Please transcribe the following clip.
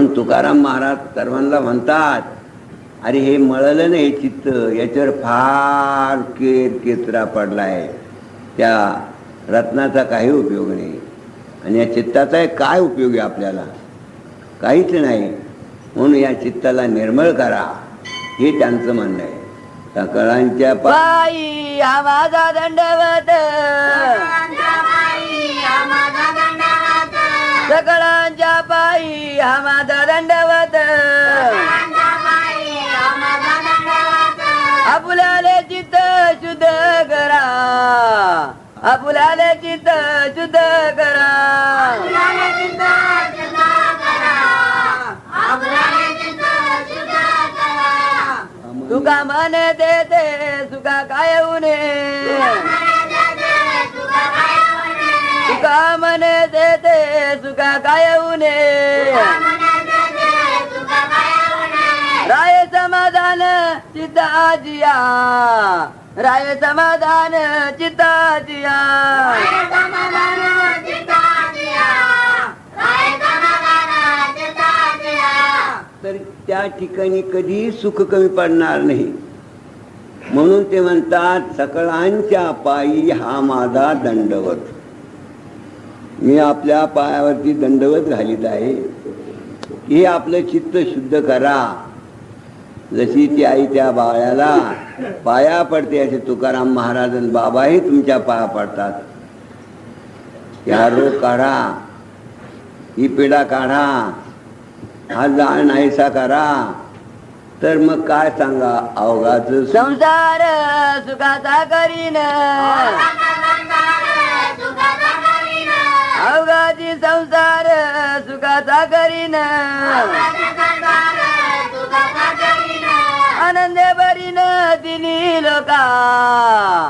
म्हणून तुकाराम महाराज सर्वांना म्हणतात, अरे हे मळलं नाही चित्त, याच्यावर फार केचरा पडलाय, त्या रत्नाचा काही उपयोग नाही. आणि या चित्ताचा काय उपयोग आहे आपल्याला? काहीच नाही. म्हणून या चित्ताला निर्मळ करा, हे त्यांचं म्हणणं आहे. सकळांच्या पायी हा माझा दंडवत, सकळांच्या पायी हा माझा दंडवत, आपुल्याले चित्त शुद्ध करा, आपुल्याले चित्त शुद्ध करा. तुका मन देते सुका काय उने, तुका मन देते सुका काय उने, राय समाधान चित्ताजिया, राय समाधान चित्ताजिया. तर त्या ठिकाणी कधी सुख कमी पडणार नाही. म्हणून ते म्हणतात, सकळांच्या पायी हा माझा दंडवत. मी आपल्या पायावरती दंडवत घालीत आहे, हे आपलं चित्त शुद्ध करा. जशी ती आई त्या बाळ्याला पाया पडते, असे तुकाराम महाराज बाबाही तुमच्या पाया पडतात. हा रोग काढा, ही पिढा काढा, हा जाळ नाहीसा करा. तर मग काय सांगा, अवघाच संसार सुखाचा करीन, अवघाची संसार सुखाचा करीन, आनंदे बरीन दिली लोका.